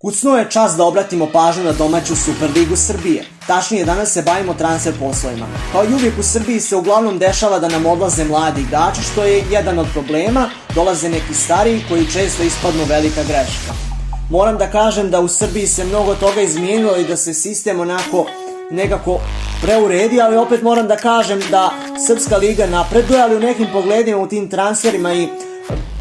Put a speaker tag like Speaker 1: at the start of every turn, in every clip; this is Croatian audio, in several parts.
Speaker 1: Kucnuo je čas da obratimo pažnju na domaću Superligu Srbije. Tačnije, danas se bavimo transfer poslovima. Kao i uvijek u Srbiji se uglavnom dešava da nam odlaze mladi igrači, što je jedan od problema, dolaze neki stariji koji često ispadnu velika greška. Moram da kažem da u Srbiji se mnogo toga izmijenilo i da se sistem onako nekako preuredi, ali opet moram da kažem da Srpska liga napreduje, ali u nekim pogledima u tim transferima i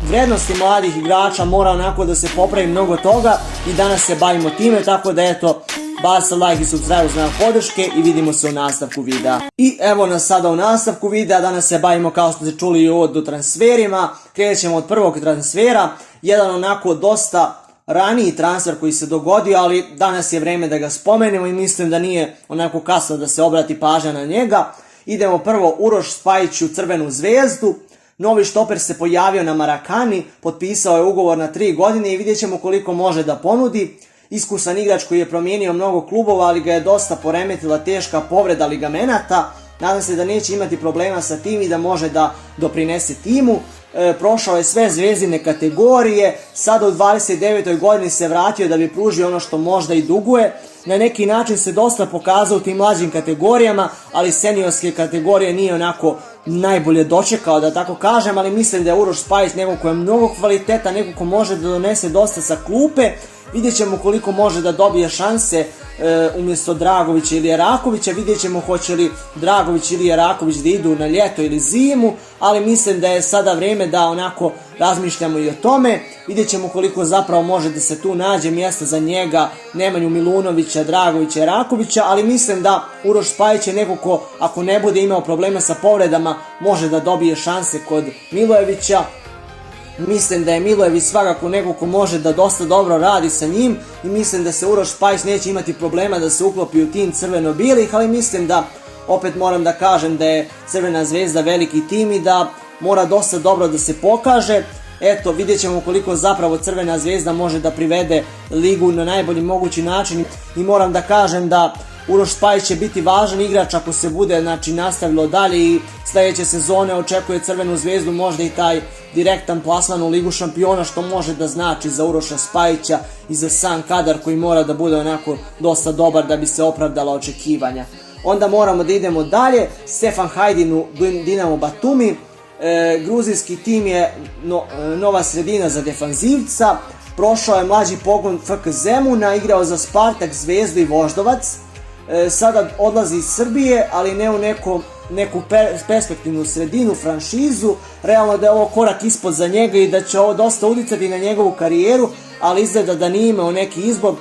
Speaker 1: vrednosti mladih igrača mora onako da se popravi mnogo toga i danas se bavimo time, tako da eto, baca like i subscribe, znak podrške i vidimo se u nastavku videa. I evo nas sada u nastavku videa, danas se bavimo kao što ste čuli i o transferima, krećemo od prvog transfera, jedan onako dosta raniji transfer koji se dogodio, ali danas je vreme da ga spomenemo i mislim da nije onako kasno da se obrati pažnja na njega. Idemo prvo Uroš Spajić u Crvenu zvezdu. Novi štoper se pojavio na Marakani, potpisao je ugovor na 3 godine i vidjet ćemo koliko može da ponudi. Iskusan igrač koji je promijenio mnogo klubova, ali ga je dosta poremetila teška povreda ligamenata. Nadam se da neće imati problema sa tim i da može da doprinese timu. Prošao je sve zvezdine kategorije, sada u 29. godini se vratio da bi pružio ono što možda i duguje. Na neki način se dosta pokazao u tim mlađim kategorijama, ali seniorske kategorije nije onako najbolje dočekao, da tako kažem, ali mislim da je Uroš Spajić neko ko je mnogo kvaliteta, neko ko može da donese dosta sa klupe. Vidjet ćemo koliko može da dobije šanse umjesto Dragovića ili Jerakovića, vidjet ćemo hoće li Dragović ili Jeraković da idu na ljeto ili zimu, ali mislim da je sada vrijeme da onako razmišljamo i o tome. Vidjet ćemo koliko zapravo može da se tu nađe mjesta za njega, Nemanju Milunovića, Dragovića, Jerakovića, ali mislim da Uroš Spajić je neko ko, ako ne bude imao problema sa povredama, može da dobije šanse kod Milojevića. Mislim da je Milojević svakako neko ko može da dosta dobro radi sa njim i mislim da se Uroš Spajić neće imati problema da se uklopi u tim crveno-bijelih, ali mislim da, opet moram da kažem da je Crvena zvezda veliki tim i da mora dosta dobro da se pokaže. Eto, vidjet ćemo koliko zapravo Crvena zvezda može da privede ligu na najbolji mogući način i moram da kažem da Uroš Spajić će biti važan igrač ako se bude nastavilo dalje i sljedeće sezone očekuje Crvenu zvezdu možda i taj direktan plasman u Ligu šampiona, što može da znači za Uroša Spajića i za sam kadar koji mora da bude onako dosta dobar da bi se opravdala očekivanja. Onda moramo da idemo dalje, Stefan Hajdin u Dinamo Batumi. Gruzijski tim je nova sredina za defanzivca, prošao je mlađi pogon FK Zemuna, igrao za Spartak, Zvezdu i Voždovac. Sada odlazi iz Srbije, ali ne u neku perspektivnu sredinu, franšizu. Realno da je ovo korak ispod za njega i da će ovo dosta uticati na njegovu karijeru, ali izgleda da nije imao neki izbor,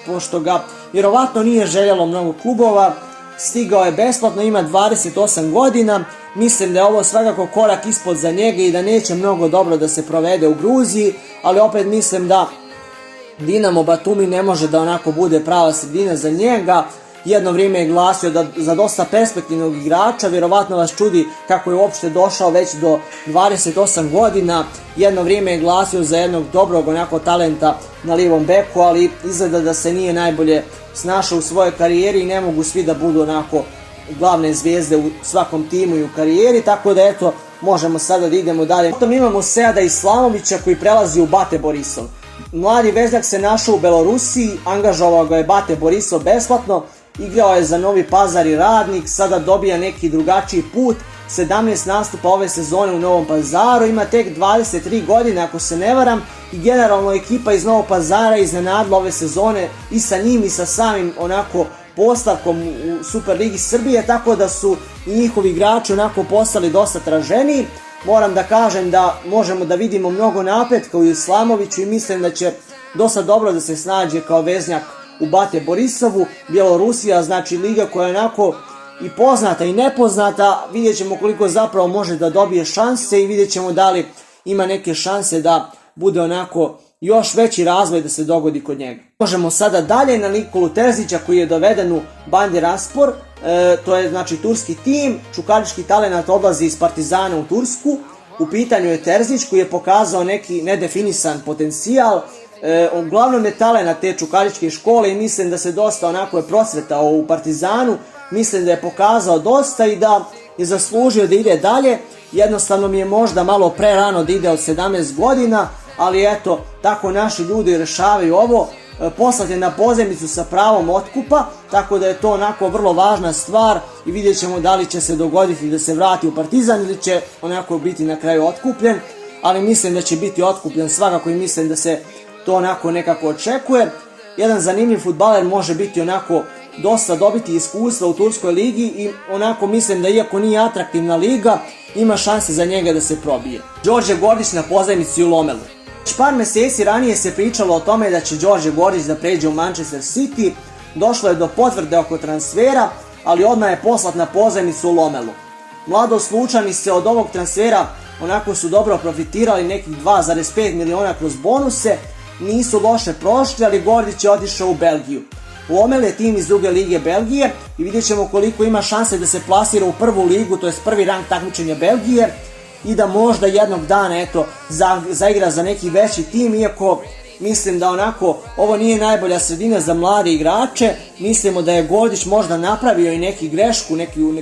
Speaker 1: pošto ga vjerovatno nije željelo mnogo klubova. Stigao je besplatno, ima 28 godina, mislim da je ovo svakako korak ispod za njega i da neće mnogo dobro da se provede u Gruziji, ali opet mislim da Dinamo Batumi ne može da onako bude prava sredina za njega. Jedno vrijeme je glasio da za dosta perspektivnog igrača, vjerovatno vas čudi kako je uopšte došao već do 28 godina. Jedno vrijeme je glasio za jednog dobrog onako talenta na lijevom beku, ali izgleda da se nije najbolje snašao u svojoj karijeri i ne mogu svi da budu onako glavne zvijezde u svakom timu i u karijeri, tako da eto, možemo sada da idemo dalje. Potom imamo Seada Islamovića koji prelazi u Bate Borisov. Mladi veznjak se našao u Belorusiji, angažovao ga je Bate Borisov besplatno, igrao je za Novi Pazar i Radnik, sada dobija neki drugačiji put, 17 nastupa ove sezone u Novom Pazaru, ima tek 23 godine ako se ne varam i generalno ekipa iz Novog Pazara iznenadila ove sezone i sa njim i sa samim onako postavkom u Superligi Srbije, tako da su i njihovi igrači onako postali dosta traženiji. Moram da kažem da možemo da vidimo mnogo napretka u Islamoviću i mislim da će dosta dobro da se snađe kao veznjak u Bate Borisovu. Bjelorusija, znači liga koja je onako i poznata i nepoznata, vidjet ćemo koliko zapravo može da dobije šanse i vidjet ćemo da li ima neke šanse da bude onako još veći razvoj da se dogodi kod njega. Možemo sada dalje na Nikolu Terzića koji je doveden u Bandiraspor, to je znači turski tim, čukarički talenat odlazi iz Partizana u Tursku. U pitanju je Terzić koji je pokazao neki nedefinisan potencijal. Uglavnom je talent te čukaričke škole i mislim da se dosta onako je procvetao u Partizanu, mislim da je pokazao dosta i da je zaslužio da ide dalje. Jednostavno mi je možda malo pre rano da ide od 17 godina, ali eto, tako naši ljudi rešavaju ovo. poslat je na pozajmicu sa pravom otkupa, tako da je to onako vrlo važna stvar i vidjet ćemo da li će se dogoditi da se vrati u Partizan ili će onako biti na kraju otkupljen, ali mislim da će biti otkupljen svakako i mislim da se to onako nekako očekuje. Jedan zanimljiv fudbaler može biti onako dosta dobiti iskustva u Turskoj ligi i onako mislim da iako nije atraktivna liga, ima šanse za njega da se probije. Đorđe Gordić na pozajmici u Lomelu. Već par meseci ranije se pričalo o tome da će Đorđe Gordić da pređe u Manchester City, došlo je do potvrde oko transfera, ali odmah je poslat na pozajmicu u Lomelu. Mladoslučani se od ovog transfera onako su dobro profitirali, nekih 2,5 miliona kroz bonuse, nisu loše prošli, ali Gordić je otišao u Belgiju. Lomel je tim iz druge lige Belgije i vidjet ćemo koliko ima šanse da se plasira u prvu ligu, to je prvi rang takmičenja Belgije i da možda jednog dana zaigra za neki veći tim, iako mislim da onako ovo nije najbolja sredina za mlade igrače. Mislimo da je Gordić možda napravio i neku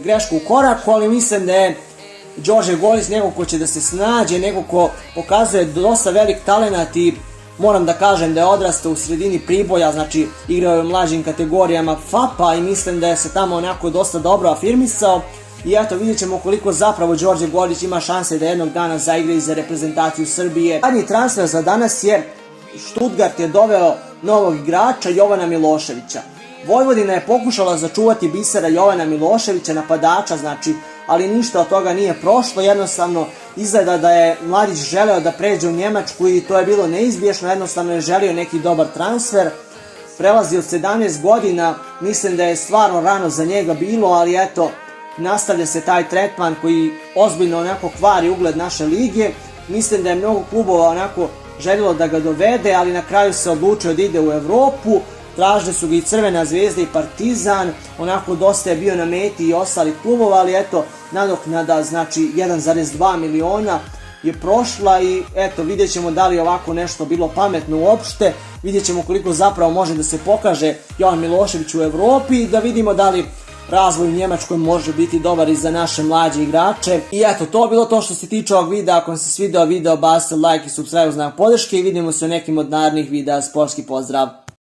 Speaker 1: grešku u koraku, ali mislim da je Đorđe Gordić neko ko će da se snađe, neko ko pokazuje dosta velik talenat i moram da kažem da je odrastao u sredini Priboja, znači igrao je u mlađim kategorijama FAP-a i mislim da je se tamo onako dosta dobro afirmisao. I eto, vidjet ćemo koliko zapravo Đorđe Gordić ima šanse da jednog dana zaigra i za reprezentaciju Srbije. Zadnji transfer za danas je Stuttgart je doveo novog igrača Jovana Miloševića. Vojvodina je pokušala začuvati bisera Jovana Miloševića, napadača, znači, ali ništa od toga nije prošlo, jednostavno izgleda da je mladić želeo da pređe u Njemačku i to je bilo neizbješno, jednostavno je želio neki dobar transfer. Prelazi od 17 godina, mislim da je stvarno rano za njega bilo, ali eto, nastavlja se taj tretman koji ozbiljno onako kvari ugled naše lige. Mislim da je mnogo klubova onako željelo da ga dovede, ali na kraju se odlučio da ide u Evropu. Tražili su ga i Crvena zvezda i Partizan, onako dosta je bio na meti i ostalih klubova, ali eto, nadoknada, znači 1,2 miliona je prošla i eto, vidjet ćemo da li je ovako nešto bilo pametno uopšte, vidjet ćemo koliko zapravo može da se pokaže Jovan Milošević u Evropi i da vidimo da li razvoj u Njemačkoj može biti dobar i za naše mlađe igrače. I eto, to je bilo to što se tiče ovog videa. Ako vam se svideo video, bacite like i subscribe u znak podrške i vidimo se u nekim od narednih videa. Sportski pozdrav!